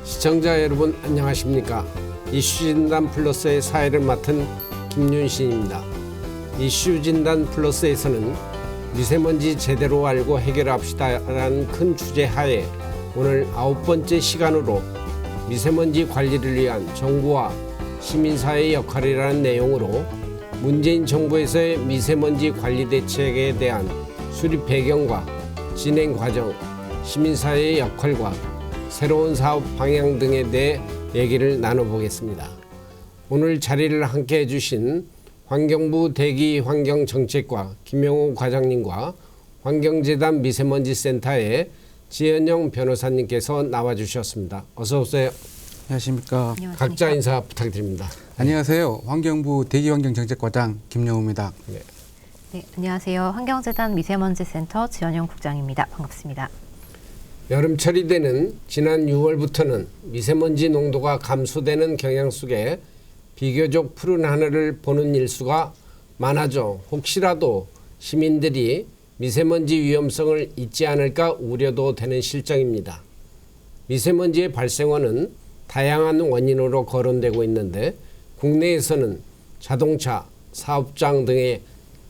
시청자 여러분 안녕하십니까? 이슈진단 플러스의 사회를 맡은 김윤신입니다. 이슈진단 플러스에서는 미세먼지 제대로 알고 해결합시다라는 큰 주제 하에 오늘 9번째 시간으로 미세먼지 관리를 위한 정부와 시민사회의 역할이라는 내용으로 문재인 정부에서의 미세먼지 관리 대책에 대한 수립 배경과 진행 과정, 시민사회의 역할과 새로운 사업 방향 등에 대해 얘기를 나눠보겠습니다. 오늘 자리를 함께 해주신 환경부 대기환경정책과 김영호 과장님과 환경재단 미세먼지센터의 지현영 변호사님께서 나와주셨습니다. 어서 오세요. 안녕하십니까. 각자 인사 부탁드립니다. 안녕하세요. 환경부 대기환경정책과장 김영호입니다. 네, 안녕하세요. 환경재단 미세먼지센터 지현영 국장입니다. 반갑습니다. 여름철이 되는 지난 6월부터는 미세먼지 농도가 감소되는 경향 속에 비교적 푸른 하늘을 보는 일수가 많아져 혹시라도 시민들이 미세먼지 위험성을 잊지 않을까 우려도 되는 실정입니다. 미세먼지의 발생원은 다양한 원인으로 거론되고 있는데 국내에서는 자동차, 사업장 등의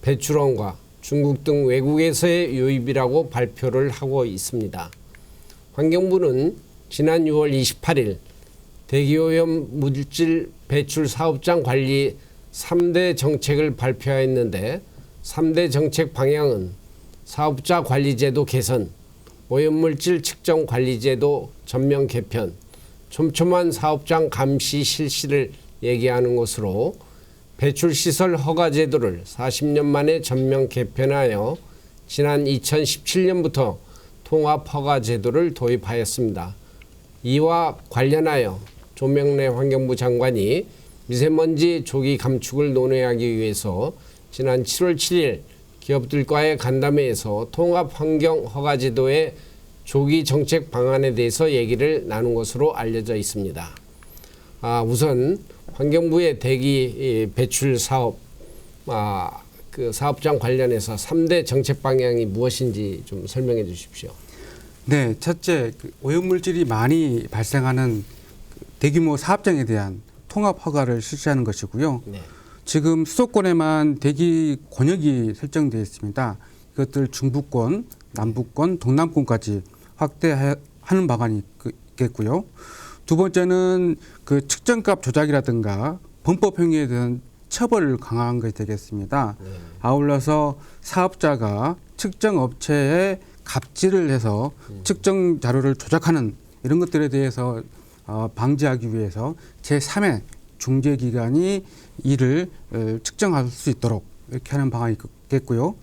배출원과 중국 등 외국에서의 유입이라고 발표를 하고 있습니다. 환경부는 지난 6월 28일 대기오염 물질 배출 사업장 관리 3대 정책을 발표했는데 3대 정책 방향은 사업자 관리제도 개선, 오염물질 측정 관리제도 전면 개편, 촘촘한 사업장 감시 실시를 얘기하는 것으로 배출시설 허가제도를 40년 만에 전면 개편하여 지난 2017년부터 통합허가제도를 도입하였습니다. 이와 관련하여 조명래 환경부 장관이 미세먼지 조기 감축을 논의하기 위해서 지난 7월 7일 기업들과의 간담회에서 통합환경허가제도의 조기 정책 방안에 대해서 얘기를 나눈 것으로 알려져 있습니다. 우선 환경부의 대기 배출 사업 그 사업장 관련해서 3대 정책 방향이 무엇인지 좀 설명해 주십시오. 네, 첫째, 오염물질이 많이 발생하는 대규모 사업장에 대한 통합 허가를 실시하는 것이고요. 네. 지금 수도권에만 대기 권역이 설정되어 있습니다. 이것들 중부권, 남부권, 동남권까지 확대하는 방안이 있겠고요. 두 번째는 그 측정값 조작이라든가 범법 행위에 대한 처벌을 강화한 것이 되겠습니다. 아울러서 사업자가 측정 업체에 갑질을 해서 측정 자료를 조작하는 이런 것들에 대해서 방지하기 위해서 제3의 중재기관이 이를 측정할 수 있도록 이렇게 하는 방안이 있겠고요.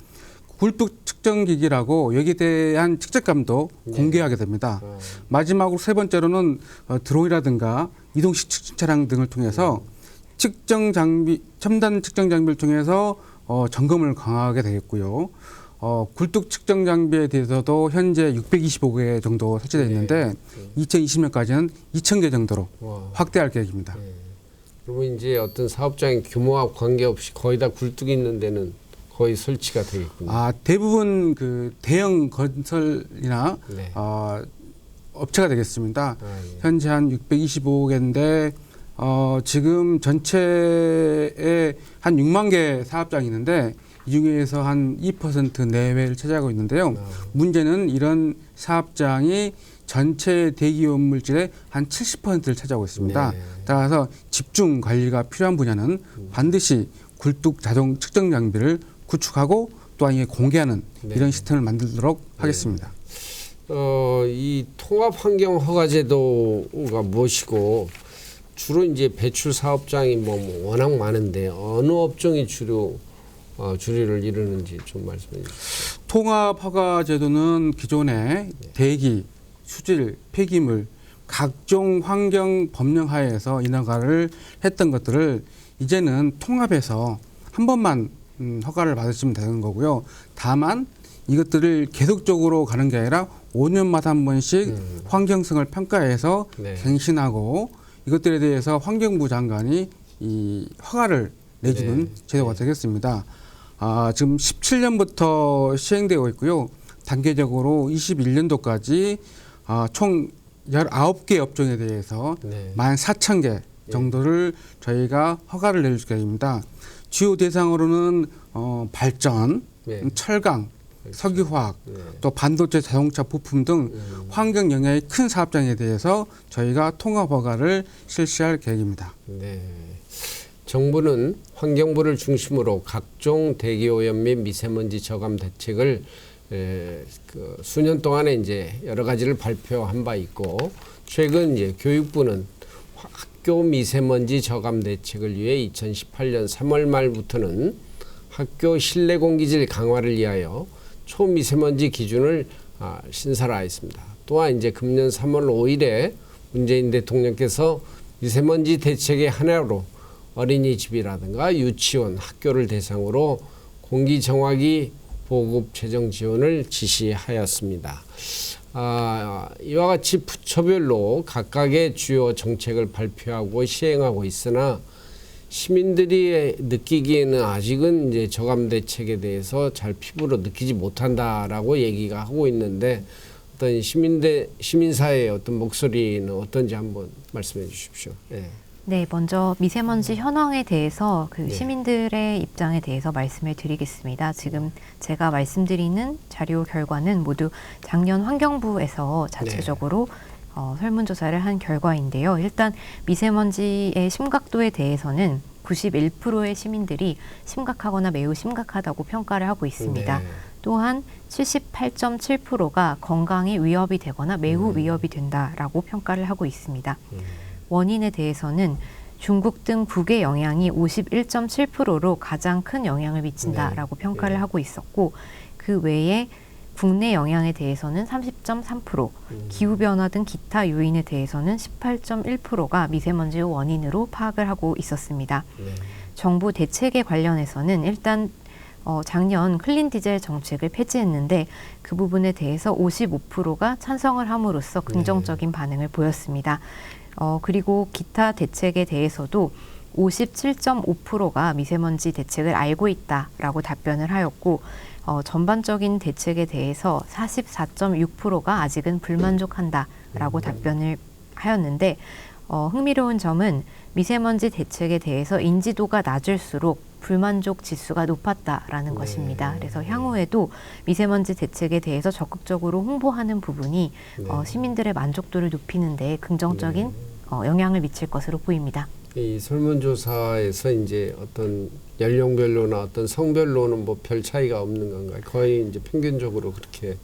굴뚝 측정기기라고 여기에 대한 측정감도 공개하게 됩니다. 마지막으로 세 번째로는 드론이라든가 이동식 측정 차량 등을 통해서 측정 장비, 첨단 측정 장비를 통해서 점검을 강화하게 되겠고요. 굴뚝 측정 장비에 대해서도 현재 625개 정도 설치되어 있는데 2020년까지는 2,000개 정도로 확대할 계획입니다. 그리고 이제 어떤 사업장의 규모와 관계없이 거의 다 굴뚝이 있는 데는 거의 설치가 되겠군요. 대부분 그 대형 건설이나 업체가 되겠습니다. 현재 한 625개인데 지금 전체에 한 6만 개 사업장이 있는데 이 중에서 한 2% 내외를 차지하고 있는데요. 문제는 이런 사업장이 전체 대기오염 물질의 한 70%를 차지하고 있습니다. 따라서 집중 관리가 필요한 분야는 반드시 굴뚝 자동 측정 장비를 구축하고 또한 이게 공개하는 이런 시스템을 만들도록 하겠습니다. 이 통합환경허가제도가 무엇이고 주로 이제 배출 사업장이 워낙 많은데 어느 업종이 주류를 이루는지 좀 말씀해 주시죠. 통합허가제도는 기존의 대기, 수질, 폐기물 각종 환경 법령 하에서 인허가를 했던 것들을 이제는 통합해서 한 번만 허가를 받으시면 되는 거고요. 다만 이것들을 계속적으로 가는 게 아니라 5년마다 한 번씩 환경성을 평가해서 갱신하고 이것들에 대해서 환경부 장관이 이 허가를 내주는 제도가 되겠습니다. 지금 17년부터 시행되고 있고요. 단계적으로 21년도까지 총 19개 업종에 대해서 네. 14,000개 정도를 저희가 허가를 내릴 계획입니다. 주요 대상으로는 발전, 네. 철강, 석유화학, 네. 또 반도체 자동차 부품 등 환경 영향이 큰 사업장에 대해서 저희가 통합 허가를 실시할 계획입니다. 네. 정부는 환경부를 중심으로 각종 대기오염 및 미세먼지 저감 대책을 그 수년 동안에 이제 여러 가지를 발표한 바 있고, 최근 이제 교육부는 학교 미세먼지 저감 대책을 위해 2018년 3월 말부터는 학교 실내 공기질 강화를 위하여 초미세먼지 기준을 신설하였습니다. 또한 이제 금년 3월 5일에 문재인 대통령께서 미세먼지 대책의 하나로 어린이집이라든가 유치원, 학교를 대상으로 공기정화기 보급 재정 지원을 지시하였습니다. 이와 같이 부처별로 각각의 주요 정책을 발표하고 시행하고 있으나 시민들이 느끼기에는 아직은 이제 저감 대책에 대해서 잘 피부로 느끼지 못한다라고 얘기가 하고 있는데, 어떤 시민사회의 어떤 목소리는 어떤지 한번 말씀해 주십시오. 네. 네, 먼저 미세먼지 현황에 대해서 그 네. 시민들의 입장에 대해서 말씀을 드리겠습니다. 지금 제가 말씀드리는 자료 결과는 모두 작년 환경부에서 자체적으로 설문조사를 한 결과인데요. 일단 미세먼지의 심각도에 대해서는 91%의 시민들이 심각하거나 매우 심각하다고 평가를 하고 있습니다. 네. 또한 78.7%가 건강에 위협이 되거나 매우 위협이 된다라고 평가를 하고 있습니다. 원인에 대해서는 중국 등 북의 영향이 51.7%로 가장 큰 영향을 미친다라고 평가를 하고 있었고, 그 외에 국내 영향에 대해서는 30.3%, 기후변화 등 기타 요인에 대해서는 18.1%가 미세먼지의 원인으로 파악을 하고 있었습니다. 정부 대책에 관련해서는 일단 작년 클린 디젤 정책을 폐지했는데 그 부분에 대해서 55%가 찬성을 함으로써 긍정적인 반응을 보였습니다. 그리고 기타 대책에 대해서도 57.5%가 미세먼지 대책을 알고 있다라고 답변을 하였고, 전반적인 대책에 대해서 44.6%가 아직은 불만족한다라고 답변을 하였는데, 흥미로운 점은 미세먼지 대책에 대해서 인지도가 낮을수록 불만족 지수가 높았다라는 것입니다. 그래서 향후에도 미세먼지 대책에 대해서 적극적으로 홍보하는 부분이 시민들의 만족도를 높이는 데 긍정적인 영향을 미칠 것으로 보입니다. 이 설문조사에서 이제 어떤 연령별로나 어떤 성별로는 뭐 별 차이가 없는 건가요? 거의 이제 평균적으로 그렇게.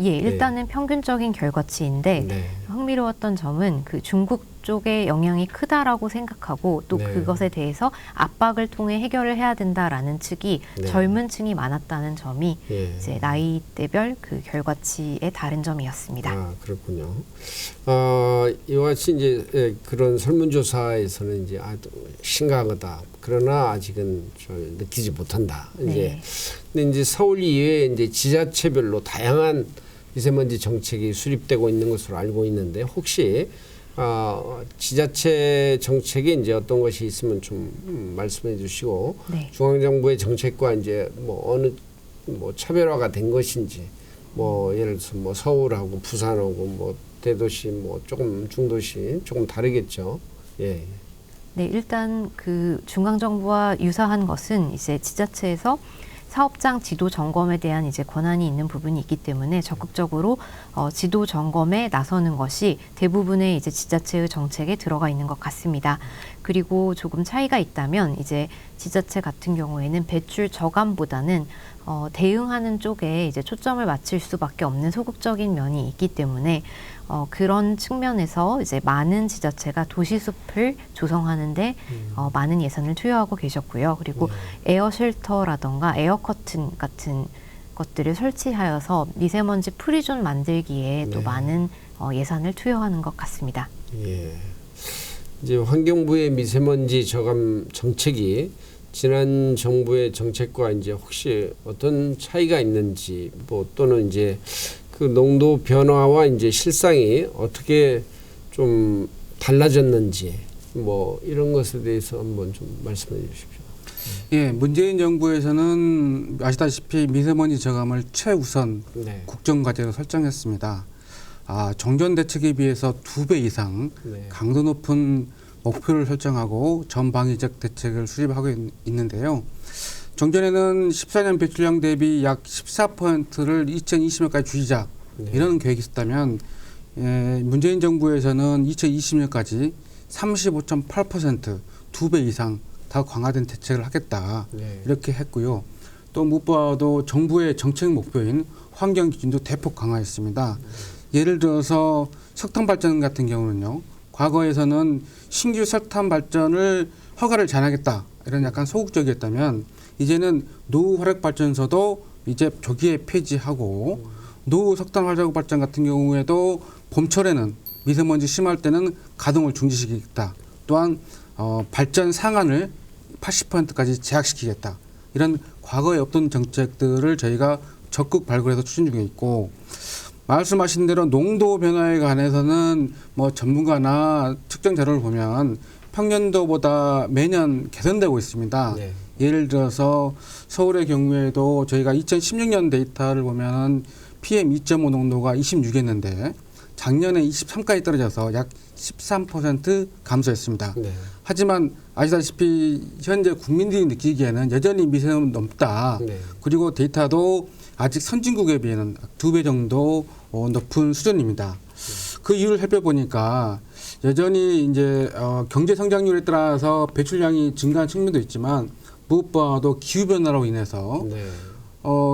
예, 일단은 평균적인 결과치인데 네. 흥미로웠던 점은 그 중국 쪽의 영향이 크다라고 생각하고 또 네. 그것에 대해서 압박을 통해 해결을 해야 된다라는 측이 네. 젊은 층이 많았다는 점이 예. 이제 나이대별 그 결과치의 다른 점이었습니다. 그렇군요. 이와 같이 이제 그런 설문조사에서는 이제 심각하다. 그러나 아직은 잘 느끼지 못한다. 이제 근데 이제 서울 이외에 이제 지자체별로 다양한 미세먼지 정책이 수립되고 있는 것으로 알고 있는데, 혹시 지자체 정책에 이제 어떤 것이 있으면 좀 말씀해 주시고, 네. 중앙정부의 정책과 이제 뭐 어느 뭐 차별화가 된 것인지, 뭐 예를 들어서 뭐 서울하고 부산하고 뭐 대도시 뭐 조금 중도시 조금 다르겠죠. 예. 네, 일단 그 중앙정부와 유사한 것은 이제 지자체에서 사업장 지도 점검에 대한 이제 권한이 있는 부분이 있기 때문에 적극적으로 지도 점검에 나서는 것이 대부분의 이제 지자체의 정책에 들어가 있는 것 같습니다. 그리고 조금 차이가 있다면 이제 지자체 같은 경우에는 배출 저감보다는 대응하는 쪽에 이제 초점을 맞출 수밖에 없는 소극적인 면이 있기 때문에 그런 측면에서 이제 많은 지자체가 도시숲을 조성하는데 많은 예산을 투여하고 계셨고요. 그리고 에어쉘터라던가 에어커튼 같은 것들을 설치하여서 미세먼지 프리존 만들기에 또 많은 예산을 투여하는 것 같습니다. 예. 이제 환경부의 미세먼지 저감 정책이 지난 정부의 정책과 이제 혹시 어떤 차이가 있는지, 뭐 또는 이제 그 농도 변화와 이제 실상이 어떻게 좀 달라졌는지, 뭐 이런 것에 대해서 한번 좀 말씀해 주십시오. 예, 문재인 정부에서는 아시다시피 미세먼지 저감을 최우선 국정과제로 설정했습니다. 정전 대책에 비해서 2배 이상 네. 강도 높은 목표를 설정하고 전방위적 대책을 수립하고 있는데요. 정전에는 14년 배출량 대비 약 14%를 2020년까지 줄이자 네. 이런 계획이 있었다면 문재인 정부에서는 2020년까지 35.8% 2배 이상 더 강화된 대책을 하겠다 네. 이렇게 했고요. 또 무엇보다도 정부의 정책 목표인 환경 기준도 대폭 강화했습니다. 예를 들어서 석탄 발전 같은 경우는요. 과거에서는 신규 석탄 발전을 허가를 제한하겠다 이런 약간 소극적이었다면 이제는 노후 화력 발전소도 이제 조기에 폐지하고 노후 석탄 화력 발전 같은 경우에도 봄철에는 미세먼지 심할 때는 가동을 중지시키겠다. 또한 발전 상한을 80%까지 제약시키겠다. 이런 과거에 없던 정책들을 저희가 적극 발굴해서 추진 중에 있고 말씀하신 대로 농도 변화에 관해서는 뭐 전문가나 측정 자료를 보면 평년도보다 매년 개선되고 있습니다. 네. 예를 들어서 서울의 경우에도 저희가 2016년 데이터를 보면 PM2.5 농도가 26이었는데 작년에 23까지 떨어져서 약 13% 감소했습니다. 네. 하지만 아시다시피 현재 국민들이 느끼기에는 여전히 미세는 높다. 네. 그리고 데이터도 아직 선진국에 비해는 2배 정도 높은 수준입니다. 그 이유를 살펴보니까 여전히 이제 경제 성장률에 따라서 배출량이 증가한 측면도 있지만 무엇보다도 기후 변화로 인해서 네.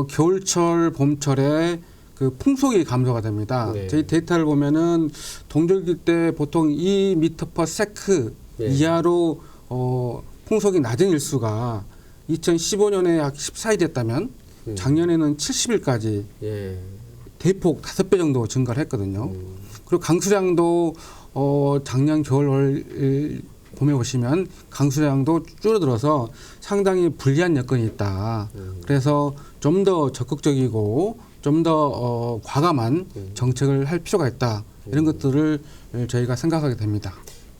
겨울철, 봄철에 그 풍속이 감소가 됩니다. 네. 저희 데이터를 보면은 동절기 때 보통 2m/s 네. 이하로 풍속이 낮은 일수가 2015년에 약 14일이었다면 작년에는 70일까지 예. 대폭 5배 정도 증가를 했거든요. 그리고 강수량도 작년 겨울 봄에 보시면 강수량도 줄어들어서 상당히 불리한 여건이 있다. 그래서 좀 더 적극적이고 좀 더 과감한 정책을 할 필요가 있다. 이런 것들을 저희가 생각하게 됩니다.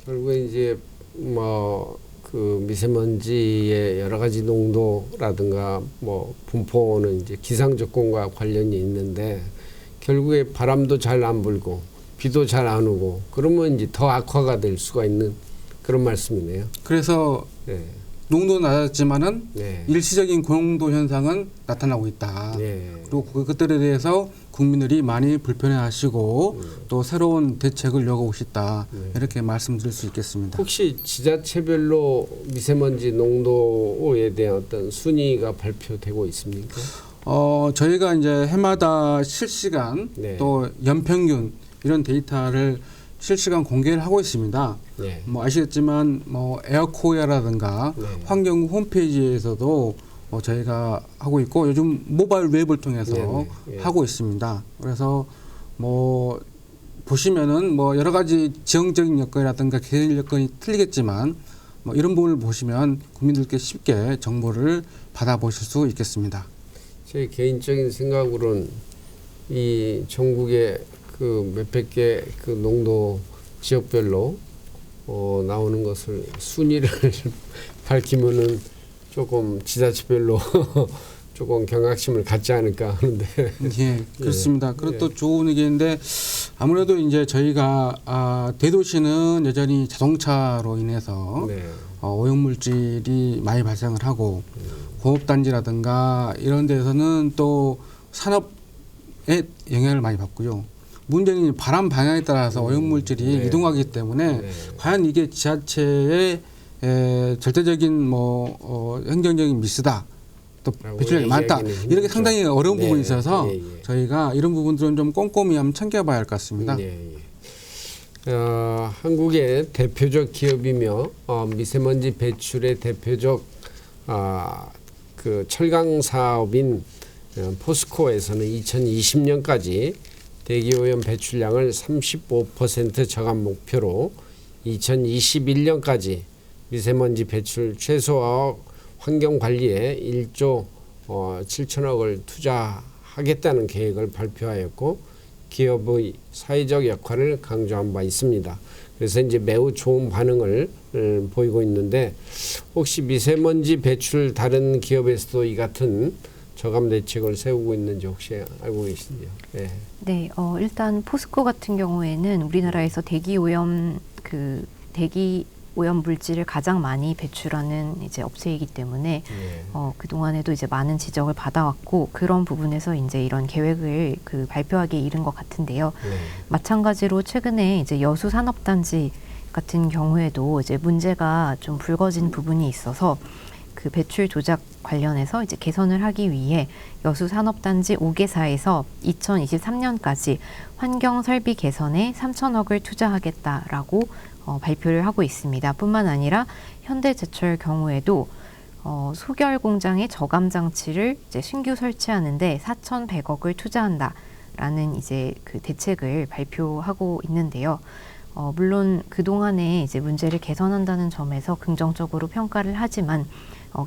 결국에 이제 뭐 그 미세먼지의 여러 가지 농도라든가 뭐 분포는 이제 기상 조건과 관련이 있는데 결국에 바람도 잘 안 불고 비도 잘 안 오고 그러면 이제 더 악화가 될 수가 있는 그런 말씀이네요. 그래서 네. 농도는 낮았지만은 네. 일시적인 고농도 현상은 나타나고 있다. 네. 그리고 그것들에 대해서 국민들이 많이 불편해하시고 또 새로운 대책을 요구하고 있다. 이렇게 말씀드릴 수 있겠습니다. 혹시 지자체별로 미세먼지 농도에 대한 어떤 순위가 발표되고 있습니까? 저희가 이제 해마다 실시간 네. 또 연평균 이런 데이터를 실시간 공개를 하고 있습니다. 네. 뭐 아시겠지만 뭐 에어코리아라든가 네. 환경부 홈페이지에서도 저희가 하고 있고 요즘 모바일 웹을 통해서 네, 네. 하고 있습니다. 그래서 뭐 보시면은 뭐 여러 가지 지형적인 여건이라든가 계절 여건이 틀리겠지만 뭐 이런 부분을 보시면 국민들께 쉽게 정보를 받아보실 수 있겠습니다. 제 개인적인 생각으로는 이 전국의 그 몇백 개 그 농도 지역별로 나오는 것을 순위를 밝히면은 조금 지자체별로 조금 경각심을 갖지 않을까 하는데. 예, 그렇습니다. 그것도 예. 좋은 의견인데 아무래도 이제 저희가 대도시는 여전히 자동차로 인해서 네. 오염물질이 많이 발생을 하고 공업단지라든가 이런 데서는 또 산업에 영향을 많이 받고요. 문제는 바람 방향에 따라서 오염물질이 네. 이동하기 때문에 네. 과연 이게 지자체의 절대적인 행정적인 미스다. 또 라고 배출량이 많다. 얘기하기는 이렇게 힘들죠. 상당히 어려운 네. 부분이 있어서 예, 예. 저희가 이런 부분들은 좀 꼼꼼히 한번 챙겨봐야 할 것 같습니다. 예, 예. 한국의 대표적 기업이며 미세먼지 배출의 대표적 그 철강 사업인 포스코에서는 2020년까지 대기오염 배출량을 35% 저감 목표로 2021년까지 미세먼지 배출 최소화 환경 관리에 1조 7천억을 투자하겠다는 계획을 발표하였고 기업의 사회적 역할을 강조한 바 있습니다. 그래서 이제 매우 좋은 반응을 보이고 있는데 혹시 미세먼지 배출 다른 기업에서도 이 같은 저감 대책을 세우고 있는지 혹시 알고 계신지요? 네. 네, 일단 포스코 같은 경우에는 우리나라에서 대기 오염 물질을 가장 많이 배출하는 이제 업체이기 때문에 그 동안에도 이제 많은 지적을 받아왔고 그런 부분에서 이제 이런 계획을 발표하기에 이른 것 같은데요. 마찬가지로 최근에 이제 여수 산업단지 같은 경우에도 이제 문제가 좀 불거진 부분이 있어서 그 배출 조작 관련해서 이제 개선을 하기 위해 여수 산업단지 5개사에서 2023년까지 환경 설비 개선에 3천억을 투자하겠다라고 발표를 하고 있습니다. 뿐만 아니라 현대제철 경우에도 소결 공장의 저감 장치를 이제 신규 설치하는데 4,100억을 투자한다라는 이제 그 대책을 발표하고 있는데요. 물론 그 동안에 이제 문제를 개선한다는 점에서 긍정적으로 평가를 하지만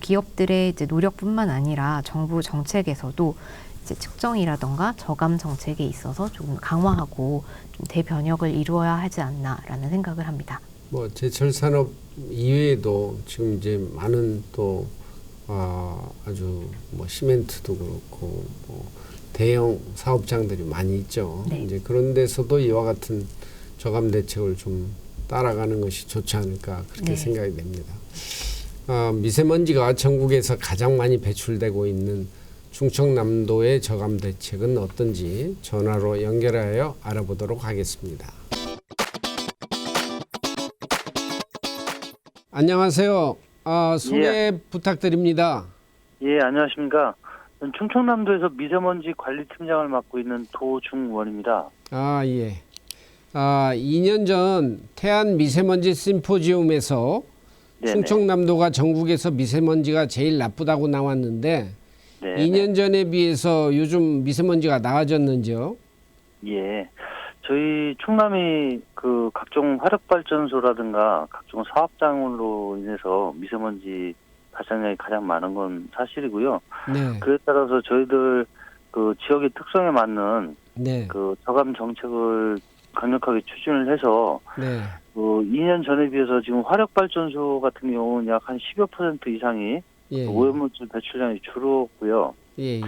기업들의 이제 노력뿐만 아니라 정부 정책에서도 이제 측정이라던가 저감 정책에 있어서 조금 강화하고 좀 대변혁을 이루어야 하지 않나라는 생각을 합니다. 뭐 제철 산업 이외에도 지금 이제 많은 또 아주 뭐 시멘트도 그렇고 뭐 대형 사업장들이 많이 있죠. 네. 이제 그런 데서도 이와 같은 저감 대책을 좀 따라가는 것이 좋지 않을까 그렇게 네. 생각이 됩니다. 미세먼지가 전국에서 가장 많이 배출되고 있는 충청남도의 저감 대책은 어떤지 전화로 연결하여 알아보도록 하겠습니다. 안녕하세요. 소개 부탁드립니다. 예, 안녕하십니까. 저는 충청남도에서 미세먼지 관리팀장을 맡고 있는 도중원입니다. 예. 2년 전 태안 미세먼지 심포지움에서 네네. 충청남도가 전국에서 미세먼지가 제일 나쁘다고 나왔는데 네. 2년 전에 비해서 요즘 미세먼지가 나아졌는지요? 예. 저희 충남이 그 각종 화력발전소라든가 각종 사업장으로 인해서 미세먼지 발생량이 가장 많은 건 사실이고요. 네. 그에 따라서 저희들 그 지역의 특성에 맞는 네. 그 저감 정책을 강력하게 추진을 해서 네. 2년 전에 비해서 지금 화력발전소 같은 경우는 약 한 10여 % 이상이 예. 오염물질 배출량이 줄었고요. 예.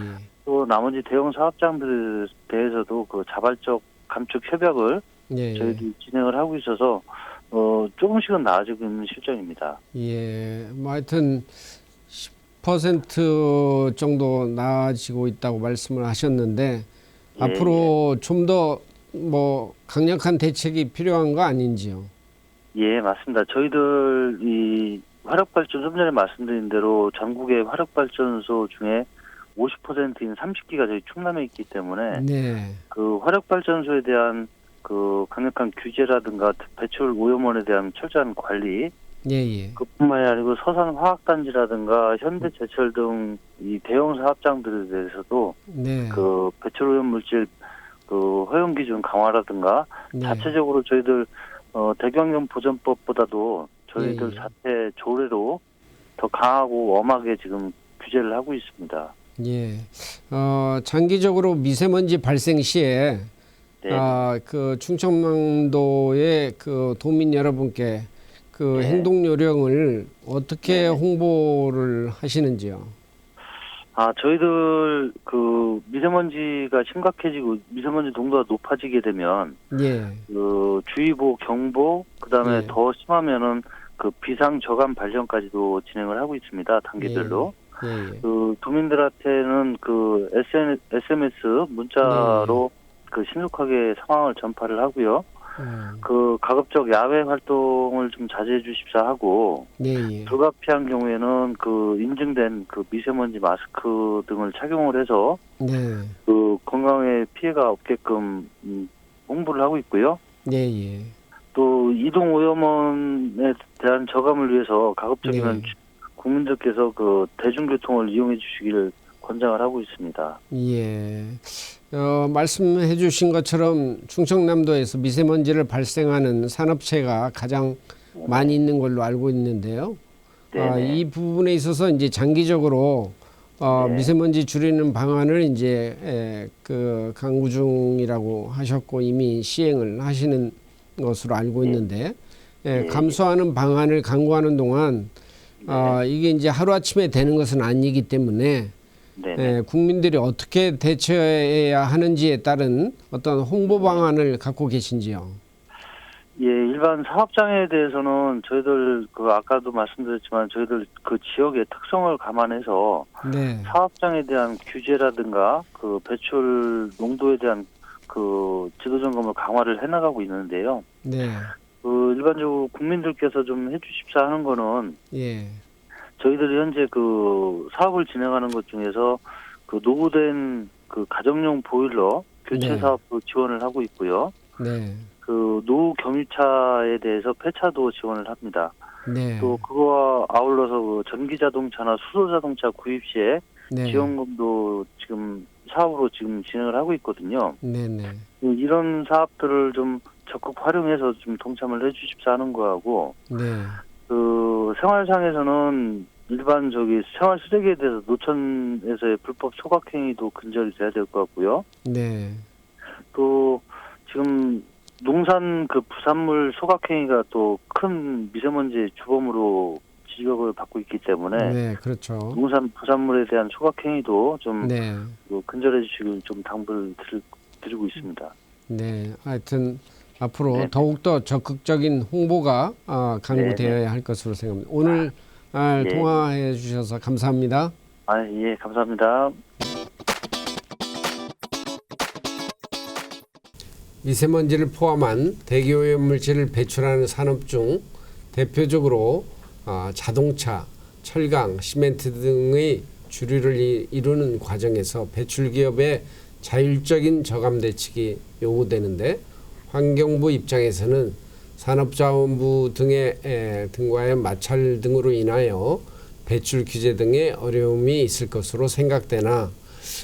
또 나머지 대형 사업장들에 대해서도 그 자발적 감축 협약을 예. 저희들이 진행을 하고 있어서 조금씩은 나아지고 있는 실정입니다. 예. 뭐 하여튼 10% 정도 나아지고 있다고 말씀을 하셨는데 예, 앞으로 좀 더 뭐 강력한 대책이 필요한 거 아닌지요? 예, 맞습니다. 저희들 이 화력발전 좀 전에 말씀드린 대로 전국의 화력발전소 중에 50%인 30기가 저희 충남에 있기 때문에 네. 그 화력발전소에 대한 그 강력한 규제라든가 배출 오염원에 대한 철저한 관리, 예. 그뿐만이 아니고 서산화학단지라든가 현대제철 등 이 대형 사업장들에 대해서도 네. 그 배출 오염 물질 그 허용 기준 강화라든가 네. 자체적으로 저희들 대경영 보전법보다도 저희들 예. 자체 조례로 더 강하고 엄하게 지금 규제를 하고 있습니다. 예. 장기적으로 미세먼지 발생 시에 네. 그 충청남도의 그 도민 여러분께 그 네. 행동 요령을 어떻게 네. 홍보를 하시는지요? 저희들 그 미세먼지가 심각해지고 미세먼지 농도가 높아지게 되면 예. 그 주의보, 경보, 그다음에 예. 더 심하면은 그 비상 저감 발령까지도 진행을 하고 있습니다. 단계별로. 예. 그 도민들한테는 그 SMS 문자로 그 신속하게 상황을 전파를 하고요. 그 가급적 야외 활동을 좀 자제해 주십사 하고 예. 불가피한 경우에는 그 인증된 그 미세먼지 마스크 등을 착용을 해서 네. 그 건강에 피해가 없게끔 홍보를 하고 있고요. 예. 또 이동 오염원에 대한 저감을 위해서 가급적이면 네. 국민들께서 그 대중교통을 이용해 주시기를 권장을 하고 있습니다. 예. 말씀해 주신 것처럼 충청남도에서 미세먼지를 발생하는 산업체가 가장 많이 있는 걸로 알고 있는데요. 이 부분에 있어서 이제 장기적으로 네. 미세먼지 줄이는 방안을 이제 그 강구 중이라고 하셨고 이미 시행을 하시는 것으로 알고 있는데 감소하는 방안을 강구하는 동안 이게 이제 하루아침에 되는 것은 아니기 때문에 네. 국민들이 어떻게 대처해야 하는지에 따른 어떤 홍보 방안을 갖고 계신지요? 예, 일반 사업장에 대해서는 저희들 아까도 말씀드렸지만 저희들 그 지역의 특성을 감안해서 네. 사업장에 대한 규제라든가 그 배출 농도에 대한 그 지도 점검을 강화를 해나가고 있는데요. 네. 그 일반적으로 국민들께서 좀 해주십사 하는 거는 예. 저희들이 현재 그 사업을 진행하는 것 중에서 그 노후된 그 가정용 보일러 교체 네. 사업도 지원을 하고 있고요. 네. 그 노후 경유차에 대해서 폐차도 지원을 합니다. 네. 또 그거와 아울러서 그 전기 자동차나 수소 자동차 구입 시에 네. 지원금도 지금 사업으로 지금 진행을 하고 있거든요. 네. 네. 이런 사업들을 좀 적극 활용해서 좀 동참을 해주십사 하는 거하고 네. 그 생활상에서는 일반 생활 쓰레기에 대해서 노천에서의 불법 소각행위도 근절이 돼야 될 것 같고요. 네. 또 지금 농산 그 부산물 소각행위가 또 큰 미세먼지의 주범으로 지적을 받고 있기 때문에 네. 그렇죠. 농산 부산물에 대한 소각행위도 좀 네. 근절해 주시길 좀 당부를 드리고 있습니다. 네. 하여튼 앞으로 네. 더욱더 적극적인 홍보가 강구되어야 할 것으로 생각합니다. 오늘 네. 통화해 주셔서 감사합니다. 예, 감사합니다. 미세먼지를 포함한 대기오염물질을 배출하는 산업 중 대표적으로 자동차, 철강, 시멘트 등의 주류를 이루는 과정에서 배출 기업의 자율적인 저감 대책이 요구되는데 환경부 입장에서는 산업자원부 등과의 마찰 등으로 인하여 배출 규제 등의 어려움이 있을 것으로 생각되나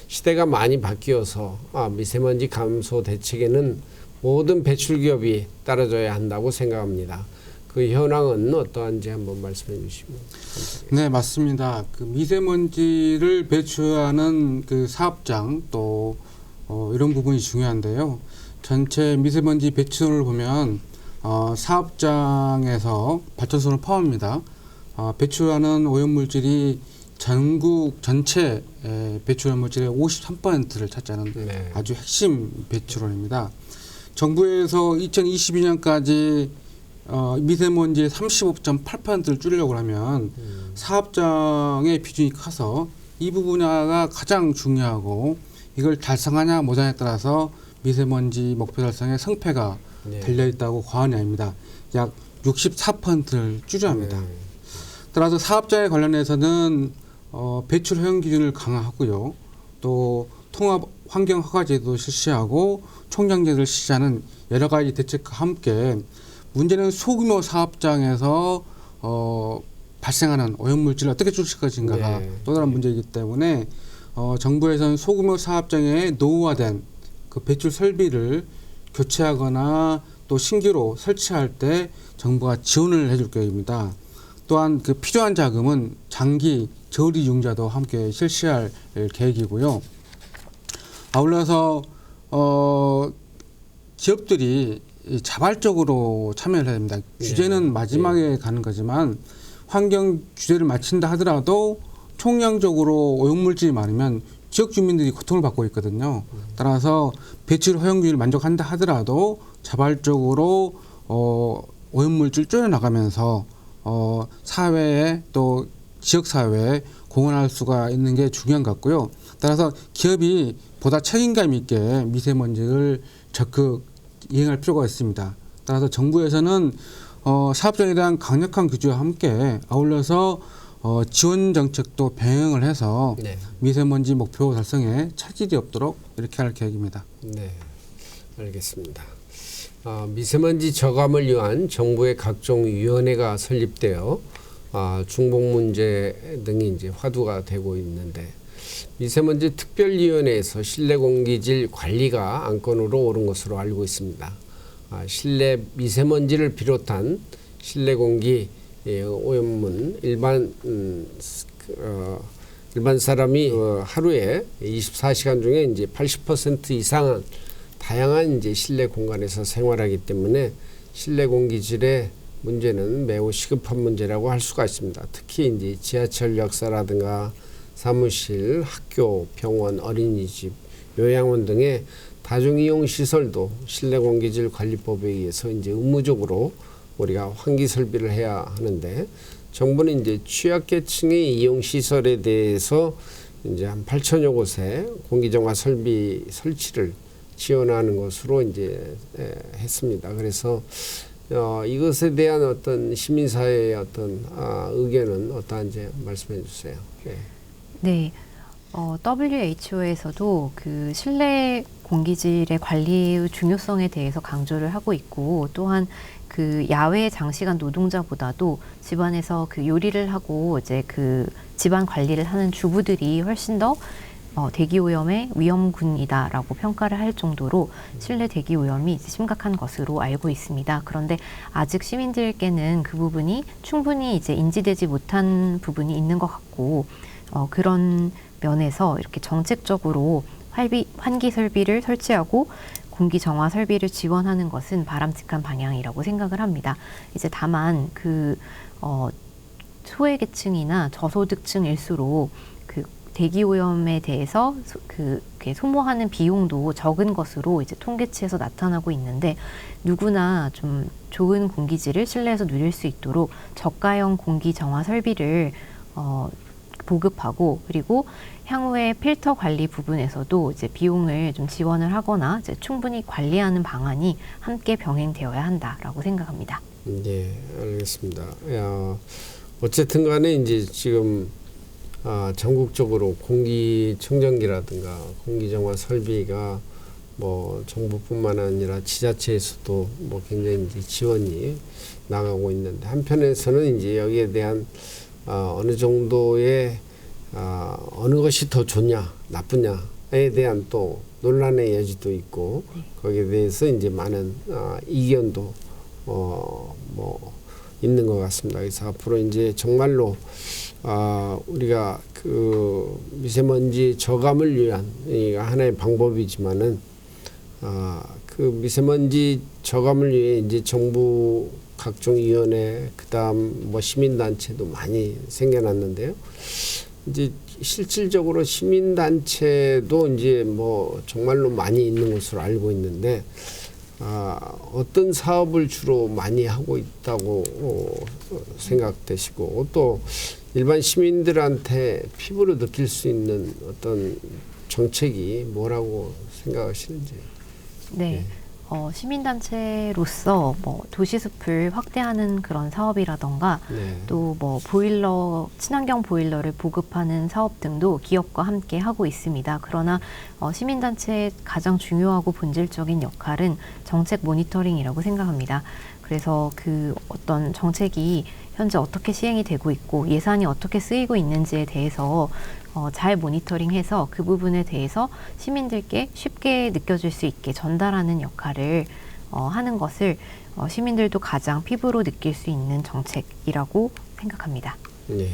시대가 많이 바뀌어서 미세먼지 감소 대책에는 모든 배출 기업이 따라줘야 한다고 생각합니다. 그 현황은 어떠한지 한번 말씀해 주시면 감사하겠습니다. 네, 맞습니다. 그 미세먼지를 배출하는 그 사업장 또 이런 부분이 중요한데요. 전체 미세먼지 배출을 보면 사업장에서 발전소를 포함합니다. 배출하는 오염물질이 전국 전체 배출한 물질의 53%를 차지하는 네. 아주 핵심 배출원입니다. 정부에서 2022년까지 미세먼지의 35.8%를 줄이려고 하면 사업장의 비중이 커서 이 분야가 가장 중요하고 이걸 달성하냐 못하냐에 따라서 미세먼지 목표 달성의 성패가 네. 달려있다고 과언이 아닙니다. 약 64%를 줄여야 합니다. 네. 따라서 사업자에 관련해서는 배출 허용 기준을 강화하고요. 또 통합 환경 허가제도 실시하고 총량제를 실시하는 여러 가지 대책과 함께 문제는 소규모 사업장에서 발생하는 오염물질을 어떻게 줄일 것인가가 네. 또 다른 문제이기 때문에 정부에서는 소규모 사업장에 노후화된 그 배출 설비를 교체하거나 또 신규로 설치할 때 정부가 지원을 해줄 계획입니다. 또한 그 필요한 자금은 장기 저리 융자도 함께 실시할 계획이고요. 아울러서 기업들이 자발적으로 참여를 해야 됩니다. 규제는 마지막에 가는 거지만 환경 규제를 마친다 하더라도 총량적으로 오염물질이 많으면 지역 주민들이 고통을 받고 있거든요. 따라서 배출 허용률을 만족한다 하더라도 자발적으로 오염물질 줄여나가면서 사회에 또 지역사회에 공헌할 수가 있는 게 중요한 것 같고요. 따라서 기업이 보다 책임감 있게 미세먼지를 적극 이행할 필요가 있습니다. 따라서 정부에서는 사업장에 대한 강력한 규제와 함께 아울러서 지원 정책도 병행을 해서 네. 미세먼지 목표 달성에 차질이 없도록 이렇게 할 계획입니다. 네, 알겠습니다. 미세먼지 저감을 위한 정부의 각종 위원회가 설립되어 중복 문제 등이 이제 화두가 되고 있는데 미세먼지 특별위원회에서 실내 공기질 관리가 안건으로 오른 것으로 알고 있습니다. 실내 미세먼지를 비롯한 실내 공기 오염물 일반 사람이 하루에 24시간 중에 이제 80% 이상은 다양한 이제 실내 공간에서 생활하기 때문에 실내 공기질의 문제는 매우 시급한 문제라고 할 수가 있습니다. 특히 이제 지하철 역사라든가 사무실, 학교, 병원, 어린이집, 요양원 등의 다중이용 시설도 실내 공기질 관리법에 의해서 이제 의무적으로 우리가 환기 설비를 해야 하는데, 정부는 이제 취약계층의 이용 시설에 대해서 이제 한 8천여 곳에 공기정화 설비 설치를 지원하는 것으로 이제 했습니다. 그래서 이것에 대한 어떤 시민사회의 어떤 의견은 어떠한지 말씀해 주세요. 네. 네. WHO에서도 그 실내 공기질의 관리의 중요성에 대해서 강조를 하고 있고, 또한 그 야외 장시간 노동자보다도 집안에서 그 요리를 하고 이제 그 집안 관리를 하는 주부들이 훨씬 더 대기 오염의 위험군이다라고 평가를 할 정도로 실내 대기 오염이 심각한 것으로 알고 있습니다. 그런데 아직 시민들께는 그 부분이 충분히 이제 인지되지 못한 부분이 있는 것 같고, 그런 면에서 이렇게 정책적으로 환기 설비를 설치하고 공기 정화 설비를 지원하는 것은 바람직한 방향이라고 생각을 합니다. 이제 다만 그 소외계층이나 저소득층일수록 그 대기 오염에 대해서 소모하는 비용도 적은 것으로 이제 통계치에서 나타나고 있는데, 누구나 좀 좋은 공기질을 실내에서 누릴 수 있도록 저가형 공기 정화 설비를 보급하고, 그리고 향후에 필터 관리 부분에서도 이제 비용을 좀 지원을 하거나 이제 충분히 관리하는 방안이 함께 병행되어야 한다라고 생각합니다. 네, 알겠습니다. 어쨌든 간에 이제 지금 전국적으로 공기청정기라든가 공기정화 설비가 뭐 정부뿐만 아니라 지자체에서도 뭐 굉장히 이제 지원이 나가고 있는데, 한편에서는 이제 여기에 대한 어느 정도의 어느 것이 더 좋냐 나쁘냐에 대한 또 논란의 여지도 있고, 거기에 대해서 이제 많은 이견도 뭐 있는 것 같습니다. 그래서 앞으로 이제 정말로 우리가 그 미세먼지 저감을 위한 하나의 방법이지만은 그 미세먼지 저감을 위해 이제 정부 각종 위원회, 그다음 뭐 시민단체도 많이 생겨났는데요. 이제 실질적으로 시민단체도 이제 뭐 정말로 많이 있는 것으로 알고 있는데, 어떤 사업을 주로 많이 하고 있다고 생각되시고, 또 일반 시민들한테 피부로 느낄 수 있는 어떤 정책이 뭐라고 생각하시는지. 네. 시민단체로서 뭐 도시숲을 확대하는 그런 사업이라던가, 네. 또 뭐 친환경 보일러를 보급하는 사업 등도 기업과 함께 하고 있습니다. 그러나 시민단체의 가장 중요하고 본질적인 역할은 정책 모니터링이라고 생각합니다. 그래서 그 어떤 정책이 현재 어떻게 시행이 되고 있고 예산이 어떻게 쓰이고 있는지에 대해서 잘 모니터링해서 그 부분에 대해서 시민들께 쉽게 느껴질 수 있게 전달하는 역할을 하는 것을 시민들도 가장 피부로 느낄 수 있는 정책이라고 생각합니다. 네.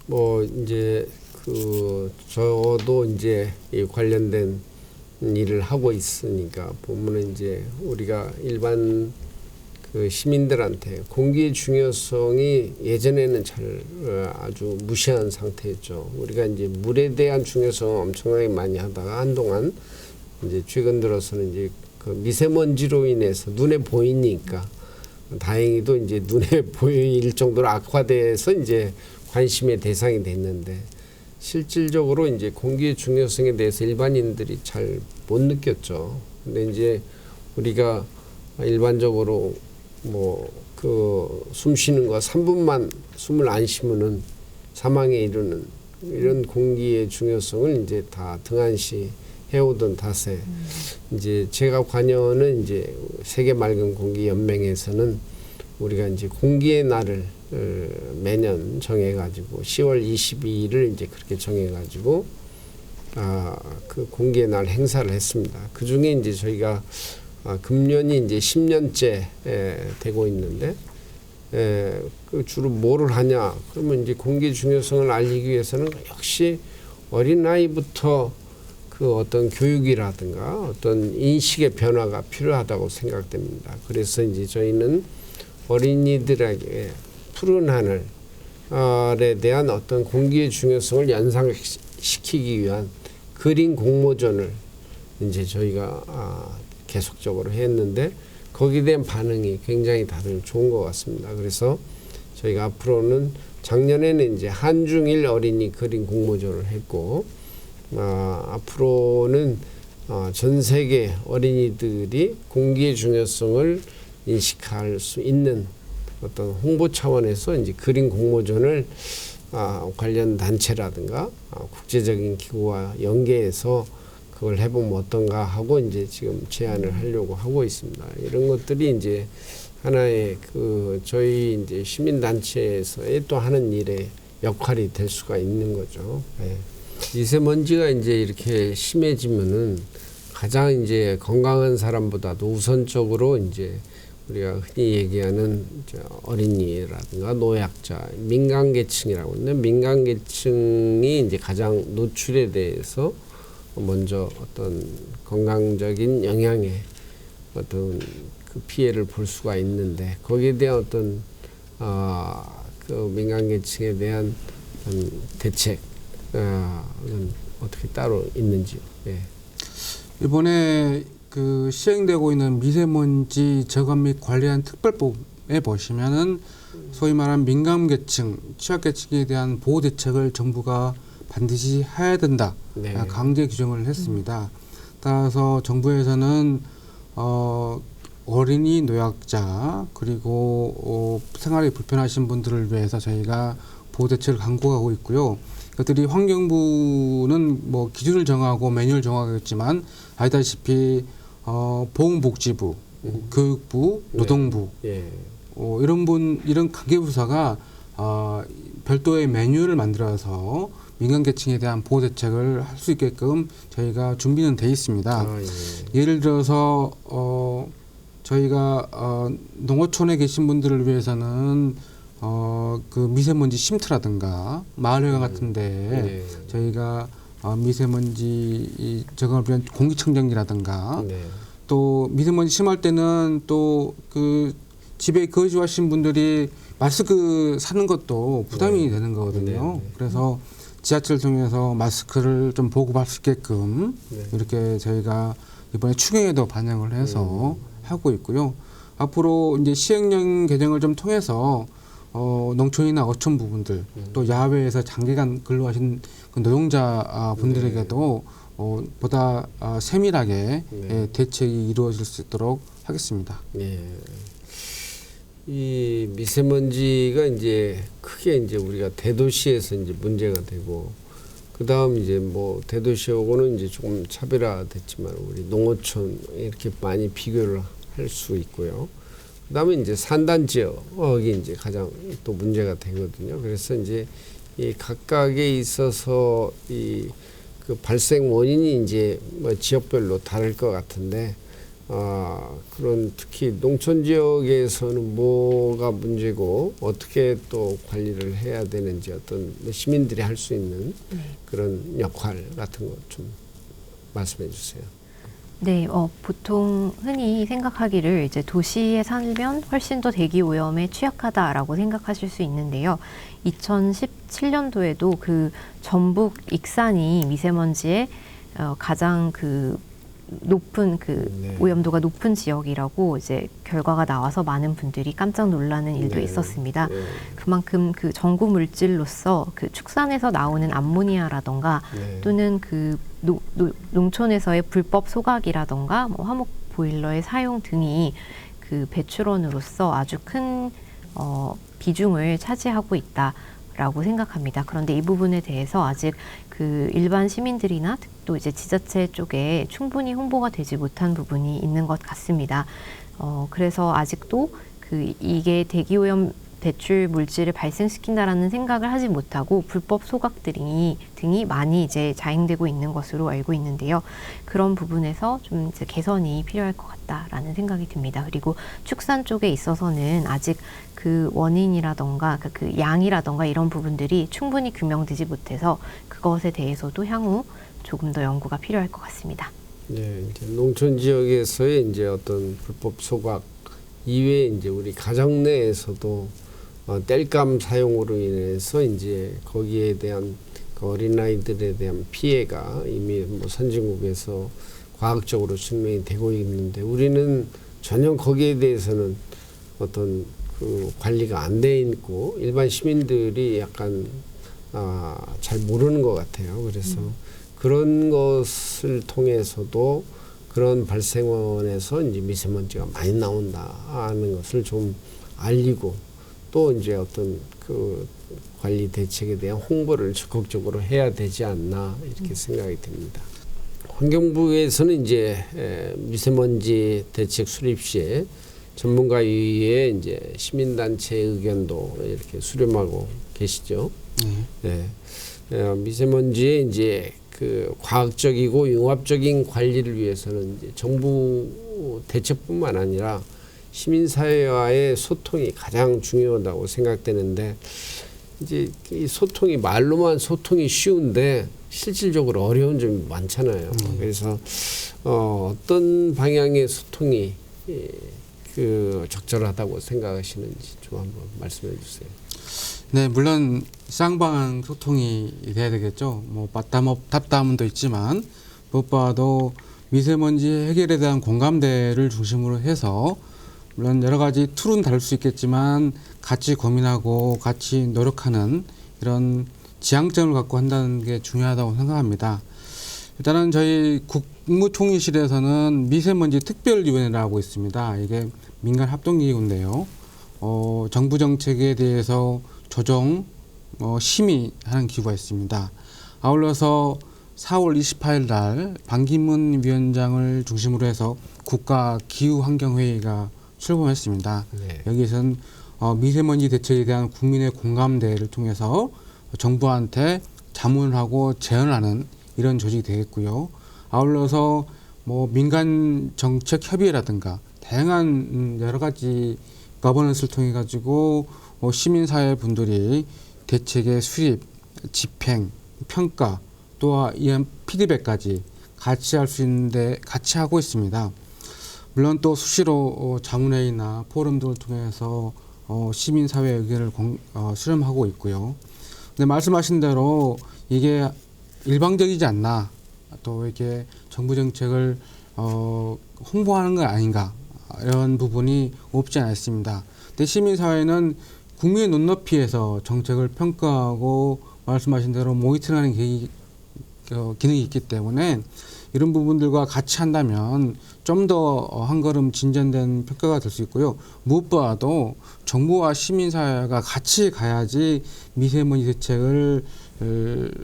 뭐 이제 저도 이제 이 관련된 일을 하고 있으니까 보면은 이제 우리가 일반 그 시민들한테 공기의 중요성이 예전에는 잘 아주 무시한 상태였죠. 우리가 이제 물에 대한 중요성을 엄청나게 많이 하다가 한동안 이제 최근 들어서는 이제 그 미세먼지로 인해서 눈에 보이니까 다행히도 이제 눈에 보일 정도로 악화돼서 이제 관심의 대상이 됐는데, 실질적으로 이제 공기의 중요성에 대해서 일반인들이 잘 못 느꼈죠. 근데 이제 우리가 일반적으로 뭐 그 숨 쉬는 거 3분만 숨을 안 쉬면은 사망에 이르는 이런 공기의 중요성을 이제 다 등한시 해오던 탓에 이제 제가 관여하는 이제 세계 맑은 공기 연맹에서는 우리가 이제 공기의 날을 매년 정해가지고 10월 22일을 이제 그렇게 정해가지고 그 공기의 날 행사를 했습니다. 그 중에 이제 저희가 금년이 이제 10년째 되고 있는데, 그 주로 뭐를 하냐? 그러면 이제 공기 중요성을 알리기 위해서는 역시 어린 나이부터 그 어떤 교육이라든가 어떤 인식의 변화가 필요하다고 생각됩니다. 그래서 이제 저희는 어린이들에게 푸른 하늘, 대한 어떤 공기의 중요성을 연상시키기 위한 그린 공모전을 이제 저희가 계속적으로 했는데 거기에 대한 반응이 굉장히 다들 좋은 것 같습니다. 그래서 저희가 앞으로는 작년에는 이제 한중일 어린이 그림 공모전을 했고 앞으로는 전 세계 어린이들이 공기의 중요성을 인식할 수 있는 어떤 홍보 차원에서 이제 그림 공모전을 관련 단체라든가 국제적인 기구와 연계해서 그걸 해보면 어떤가 하고 이제 지금 제안을 하려고 하고 있습니다. 이런 것들이 이제 하나의 저희 이제 시민단체에서의 또 하는 일의 역할이 될 수가 있는 거죠. 네. 미세먼지가 이제 이렇게 심해지면은 가장 이제 건강한 사람보다도 우선적으로 이제 우리가 흔히 얘기하는 어린이라든가 노약자, 민간계층이라고 하는데 민간계층이 이제 가장 노출에 대해서 먼저 어떤 건강적인 영향에 어떤 그 피해를 볼 수가 있는데 거기에 대한 어떤 그 민간계층에 대한 대책은 어떻게 따로 있는지요? 예. 이번에 그 시행되고 있는 미세먼지 저감 및 관리한 특별법에 보시면은 소위 말하는 민감계층, 취약계층에 대한 보호 대책을 정부가 반드시 해야 된다. 네. 강제 규정을 했습니다. 따라서 정부에서는 어린이 노약자 그리고 생활이 불편하신 분들을 위해서 저희가 보호 대책을 강구하고 있고요. 그들이 환경부는 뭐 기준을 정하고 매뉴얼 정하겠지만 알다시피 보건복지부, 교육부, 노동부 예. 이런 관계부서가 별도의 매뉴얼을 만들어서 민간계층에 대한 보호 대책을 할 수 있게끔 저희가 준비는 돼 있습니다. 예. 예를 들어서 저희가 농어촌에 계신 분들을 위해서는 그 미세먼지 쉼터라든가 마을회관 같은데 네. 저희가 미세먼지 저감을 위한 공기청정기라든가 네. 또 미세먼지 심할 때는 또 그 집에 거주하신 분들이 마스크 사는 것도 부담이 네. 되는 거거든요. 네. 그래서 지하철 통해서 마스크를 좀 보급할 수 있게끔 네. 이렇게 저희가 이번에 추경에도 반영을 해서 하고 있고요. 앞으로 이제 시행령 개정을 좀 통해서 농촌이나 어촌 부분들 또 야외에서 장기간 근로하신 그 노동자 분들에게도 보다 세밀하게 네. 대책이 이루어질 수 있도록 하겠습니다. 예. 이 미세먼지가 이제 크게 이제 우리가 대도시에서 이제 문제가 되고 그다음 이제 뭐 대도시하고는 이제 조금 차별화됐지만 우리 농어촌 이렇게 많이 비교를 할 수 있고요. 그다음에 이제 산단 지역이 이제 가장 또 문제가 되거든요. 그래서 이제 이 각각에 있어서 이 그 발생 원인이 이제 뭐 지역별로 다를 것 같은데 그런 특히 농촌 지역에서는 뭐가 문제고 어떻게 또 관리를 해야 되는지 어떤 시민들이 할 수 있는 그런 역할 같은 것 좀 말씀해 주세요. 네, 보통 흔히 생각하기를 이제 도시에 살면 훨씬 더 대기 오염에 취약하다라고 생각하실 수 있는데요. 2017년도에도 그 전북 익산이 미세먼지의 가장 그 높은 그 네. 오염도가 높은 지역이라고 이제 결과가 나와서 많은 분들이 깜짝 놀라는 일도 네. 있었습니다. 네. 그만큼 그 전구 물질로서 그 축산에서 나오는 암모니아라던가 네. 또는 그 농촌에서의 불법 소각이라던가 뭐 화목 보일러의 사용 등이 그 배출원으로서 아주 큰 비중을 차지하고 있다라고 생각합니다. 그런데 이 부분에 대해서 아직 그 일반 시민들이나 또 이제 지자체 쪽에 충분히 홍보가 되지 못한 부분이 있는 것 같습니다. 그래서 아직도 이게 대기오염 배출 물질을 발생시킨다라는 생각을 하지 못하고 불법 소각 등이 많이 이제 자행되고 있는 것으로 알고 있는데요. 그런 부분에서 좀 이제 개선이 필요할 것 같다라는 생각이 듭니다. 그리고 축산 쪽에 있어서는 아직 그 원인이라던가 그 양이라던가 이런 부분들이 충분히 규명되지 못해서 그것에 대해서도 향후 조금 더 연구가 필요할 것 같습니다. 네, 이제 농촌 지역에서의 이제 어떤 불법 소각 이외에 이제 우리 가정 내에서도 땔감 사용으로 인해서 이제 거기에 대한 그 어린아이들에 대한 피해가 이미 뭐 선진국에서 과학적으로 증명이 되고 있는데 우리는 전혀 거기에 대해서는 어떤 그 관리가 안 돼 있고 일반 시민들이 약간 잘 모르는 것 같아요. 그래서 그런 것을 통해서도 그런 발생원에서 이제 미세먼지가 많이 나온다 하는 것을 좀 알리고 또 이제 어떤 그 관리 대책에 대한 홍보를 적극적으로 해야 되지 않나 이렇게 생각이 듭니다. 환경부에서는 이제 미세먼지 대책 수립 시에 전문가 위에 이제 시민단체 의견도 이렇게 수렴하고 계시죠. 네. 미세먼지의 이제 그 과학적이고 융합적인 관리를 위해서는 이제 정부 대책뿐만 아니라 시민사회와의 소통이 가장 중요하다고 생각되는데 이제 이 소통이 말로만 소통이 쉬운데 실질적으로 어려운 점이 많잖아요. 그래서 어떤 방향의 소통이 그 적절하다고 생각하시는지 좀 한번 말씀해 주세요. 네, 물론 쌍방향 소통이 돼야 되겠죠. 뭐 답담도 있지만 무엇보다도 미세먼지 해결에 대한 공감대를 중심으로 해서 물론 여러 가지 툴은 다를 수 있겠지만 같이 고민하고 같이 노력하는 이런 지향점을 갖고 한다는 게 중요하다고 생각합니다. 일단은 저희 국무총리실에서는 미세먼지 특별위원회라고 있습니다. 이게 민간 합동기구인데요. 정부 정책에 대해서 조정, 심의하는 기구가 있습니다. 아울러서 4월 28일 날 반기문 위원장을 중심으로 해서 국가기후환경회의가 출범했습니다. 네. 여기에서는 미세먼지 대책에 대한 국민의 공감대를 통해서 정부한테 자문을 하고 제언하는 이런 조직이 되겠고요. 아울러서 뭐 민간 정책 협의회라든가 다양한 여러 가지 거버넌스를 통해 가지고 시민사회 분들이 대책의 수립, 집행, 평가 또한 이한 피드백까지 같이 할 수 있는데 같이 하고 있습니다. 물론 또 수시로 자문회의나 포럼 등을 통해서 시민사회 의견을 수렴하고 있고요. 근데 말씀하신 대로 이게 일방적이지 않나, 또 이게 정부 정책을 홍보하는 거 아닌가, 이런 부분이 없지 않습니다. 근데 시민사회는 국민의 눈높이에서 정책을 평가하고 말씀하신 대로 모니터링하는 기능이 있기 때문에 이런 부분들과 같이 한다면 좀 더 한 걸음 진전된 평가가 될 수 있고요. 무엇보다도 정부와 시민사회가 같이 가야지 미세먼지 대책을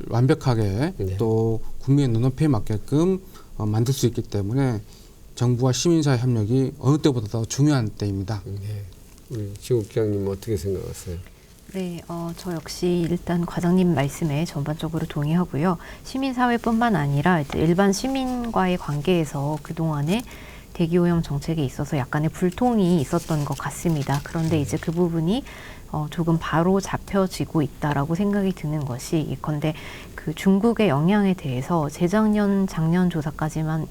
완벽하게 네. 또 국민의 눈높이에 맞게끔 만들 수 있기 때문에 정부와 시민사회 협력이 어느 때보다 더 중요한 때입니다. 네. 우리 지 국장님 어떻게 생각하세요? 네, 저 역시 일단 과장님 말씀에 전반적으로 동의하고요. 시민사회뿐만 아니라 이제 일반 시민과의 관계에서 그동안에 대기오염 정책에 있어서 약간의 불통이 있었던 것 같습니다. 그런데 이제 그 부분이 조금 바로 잡혀지고 있다라고 생각이 드는 것이 예컨대 그 중국의 영향에 대해서 재작년 조사까지만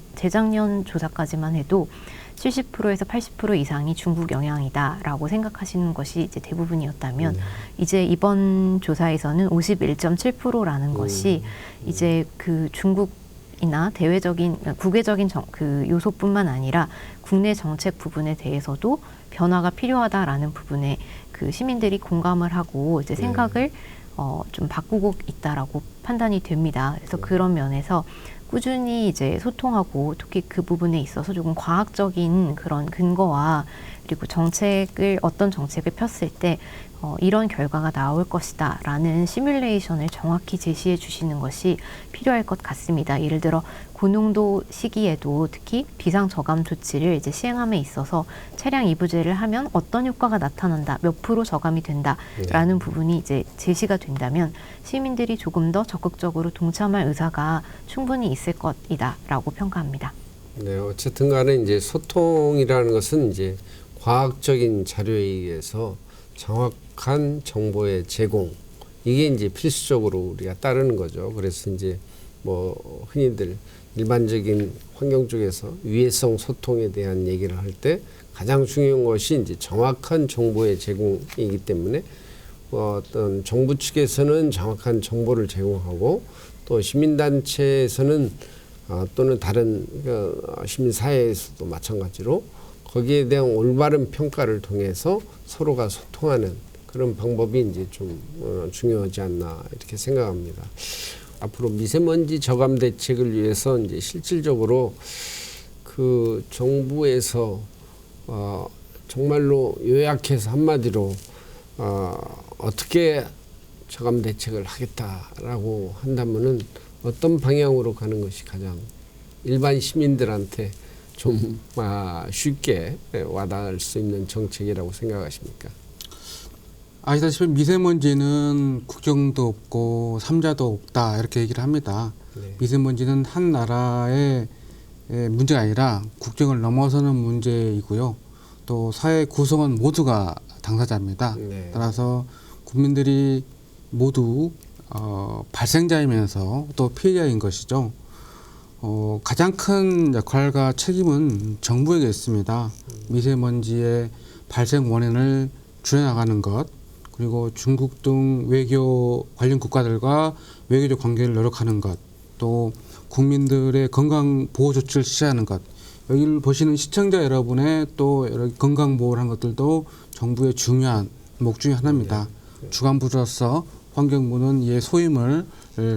해도 70%에서 80% 이상이 중국 영향이다라고 생각하시는 것이 이제 대부분이었다면 이제 이번 조사에서는 51.7%라는 것이 이제 그 중국이나 국외적인 그 요소뿐만 아니라 국내 정책 부분에 대해서도 변화가 필요하다라는 부분에 그 시민들이 공감을 하고 이제 생각을 좀 바꾸고 있다라고 판단이 됩니다. 그래서 그런 면에서 꾸준히 이제 소통하고 특히 그 부분에 있어서 조금 과학적인 그런 근거와 그리고 어떤 정책을 폈을 때 이런 결과가 나올 것이다 라는 시뮬레이션을 정확히 제시해 주시는 것이 필요할 것 같습니다. 예를 들어 고농도 시기에도 특히 비상저감 조치를 이제 시행함에 있어서 차량 이부제를 하면 어떤 효과가 나타난다, 몇 프로 저감이 된다라는 부분이 이제 제시가 된다면 시민들이 조금 더 적극적으로 동참할 의사가 충분히 있을 것이다라고 평가합니다. 네, 어쨌든 간에 이제 소통이라는 것은 이제 과학적인 자료에 의해서 정확한 정보의 제공, 이게 이제 필수적으로 우리가 따르는 거죠. 그래서 이제 뭐 흔히들 일반적인 환경 쪽에서 위해성 소통에 대한 얘기를 할 때 가장 중요한 것이 이제 정확한 정보의 제공이기 때문에 어떤 정부 측에서는 정확한 정보를 제공하고 또 시민단체에서는 또는 다른 시민사회에서도 마찬가지로 거기에 대한 올바른 평가를 통해서 서로가 소통하는 그런 방법이 이제 좀 중요하지 않나 이렇게 생각합니다. 앞으로 미세먼지 저감 대책을 위해서 이제 실질적으로 그 정부에서 정말로 요약해서 한마디로 어떻게 저감 대책을 하겠다라고 한다면은 어떤 방향으로 가는 것이 가장 일반 시민들한테 좀 쉽게 와닿을 수 있는 정책이라고 생각하십니까? 아시다시피 미세먼지는 국경도 없고 삼자도 없다 이렇게 얘기를 합니다. 네. 미세먼지는 한 나라의 문제가 아니라 국경을 넘어서는 문제이고요. 또 사회 구성원 모두가 당사자입니다. 네. 따라서 국민들이 모두 발생자이면서 또 피해자인 것이죠. 가장 큰 역할과 책임은 정부에게 있습니다. 미세먼지의 발생 원인을 줄여나가는 것, 그리고 중국 등 외교 관련 국가들과 외교적 관계를 노력하는 것, 또 국민들의 건강 보호 조치를 실시하는 것. 여기를 보시는 시청자 여러분의 또 여러 건강 보호를 한 것들도 정부의 중요한 목 중에 하나입니다. 주관부로서 환경부는 이에 소임을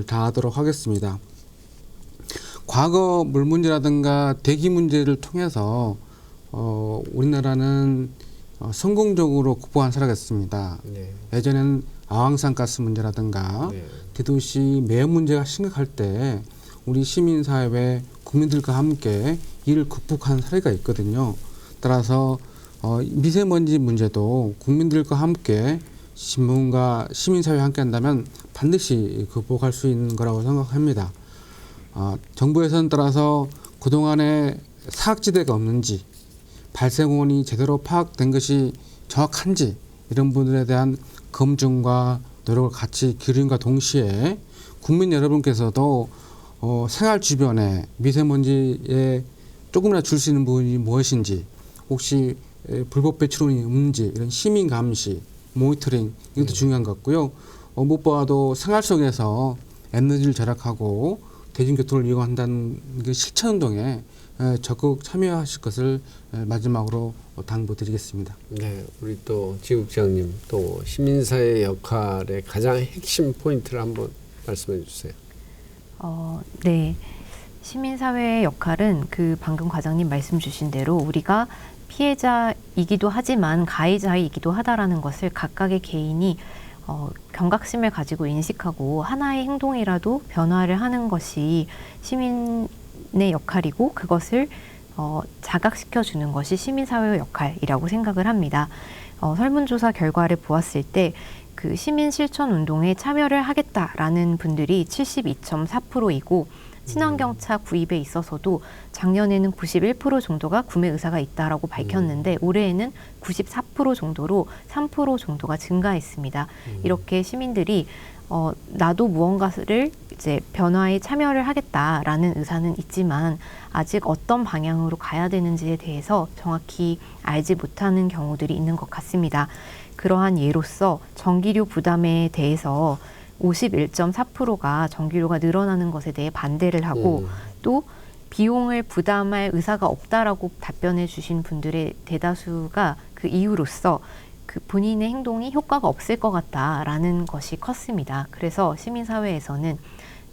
다하도록 하겠습니다. 과거 물 문제라든가 대기 문제를 통해서 우리나라는 성공적으로 극복한 사례가 있습니다. 네. 예전에는 아황산 가스 문제라든가 네. 대도시 매연 문제가 심각할 때 우리 시민사회 국민들과 함께 이를 극복한 사례가 있거든요. 따라서 미세먼지 문제도 국민들과 함께 신문과 시민사회와 함께 한다면 반드시 극복할 수 있는 거라고 생각합니다. 정부에서는 따라서 그동안에 사각지대가 없는지 발생원이 제대로 파악된 것이 정확한지 이런 분들에 대한 검증과 노력을 같이 기울임과 동시에 국민 여러분께서도 생활 주변에 미세먼지에 조금이나 줄 수 있는 부분이 무엇인지 혹시 불법 배출원이 없는지 이런 시민 감시, 모니터링 이것도 중요한 것 같고요. 무엇보다도 생활 속에서 에너지를 절약하고 대중교통을 이용한다는 그 실천운동에 적극 참여하실 것을 마지막으로 당부드리겠습니다. 네, 우리 또 지국장님 또 시민사회 역할의 가장 핵심 포인트를 한번 말씀해 주세요. 네. 시민사회의 역할은 그 방금 과장님 말씀 주신 대로 우리가 피해자이기도 하지만 가해자이기도 하다라는 것을 각각의 개인이 경각심을 가지고 인식하고 하나의 행동이라도 변화를 하는 것이 시민의 역할이고 그것을 자각시켜 주는 것이 시민사회의 역할이라고 생각을 합니다. 설문조사 결과를 보았을 때 그 시민 실천 운동에 참여를 하겠다라는 분들이 72.4%이고 친환경차 구입에 있어서도 작년에는 91% 정도가 구매 의사가 있다라고 밝혔는데 올해에는 94% 정도로 3% 정도가 증가했습니다. 이렇게 시민들이 나도 무언가를 이제 변화에 참여를 하겠다라는 의사는 있지만 아직 어떤 방향으로 가야 되는지에 대해서 정확히 알지 못하는 경우들이 있는 것 같습니다. 그러한 예로서 전기료 부담에 대해서 51.4%가 전기료가 늘어나는 것에 대해 반대를 하고 또 비용을 부담할 의사가 없다라고 답변해 주신 분들의 대다수가 그 이유로서 그 본인의 행동이 효과가 없을 것 같다라는 것이 컸습니다. 그래서 시민사회에서는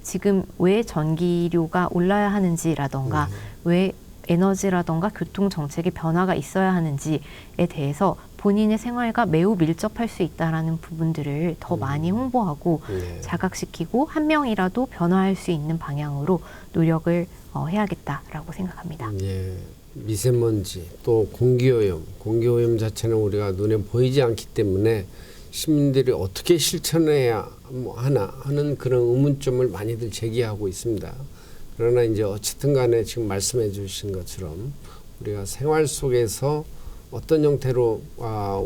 지금 왜 전기료가 올라야 하는지라던가 왜 에너지라던가 교통 정책의 변화가 있어야 하는지에 대해서 본인의 생활과 매우 밀접할 수 있다라는 부분들을 더 많이 홍보하고 자각시키고 한 명이라도 변화할 수 있는 방향으로 노력을 해야겠다라고 생각합니다. 예, 미세먼지 또 공기오염 자체는 우리가 눈에 보이지 않기 때문에 시민들이 어떻게 실천해야 하나 하는 그런 의문점을 많이들 제기하고 있습니다. 그러나 이제 어쨌든 간에 지금 말씀해 주신 것처럼 우리가 생활 속에서 어떤 형태로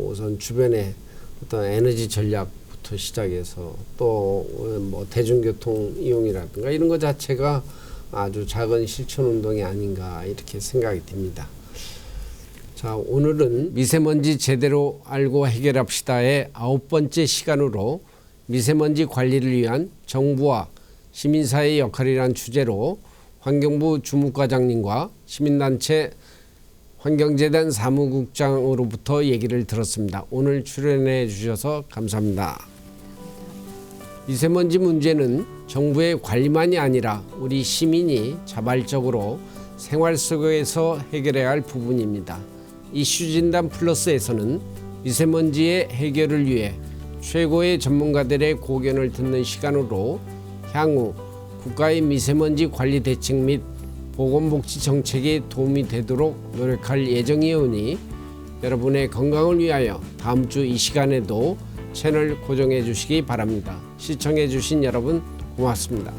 우선 주변에 어떤 에너지 전략부터 시작해서 또 뭐 대중교통 이용이라든가 이런 것 자체가 아주 작은 실천 운동이 아닌가 이렇게 생각이 듭니다. 자, 오늘은 미세먼지 제대로 알고 해결합시다의 9번째 시간으로 미세먼지 관리를 위한 정부와 시민사회의 역할이라는 주제로 환경부 주무과장님과 시민단체 환경재단 사무국장으로부터 얘기를 들었습니다. 오늘 출연해 주셔서 감사합니다. 미세먼지 문제는 정부의 관리만이 아니라 우리 시민이 자발적으로 생활 속에서 해결해야 할 부분입니다. 이슈진단 플러스에서는 미세먼지의 해결을 위해 최고의 전문가들의 고견을 듣는 시간으로 향후 국가의 미세먼지 관리 대책 및 보건복지 정책에 도움이 되도록 노력할 예정이오니 여러분의 건강을 위하여 다음 주 이 시간에도 채널 고정해 주시기 바랍니다. 시청해 주신 여러분 고맙습니다.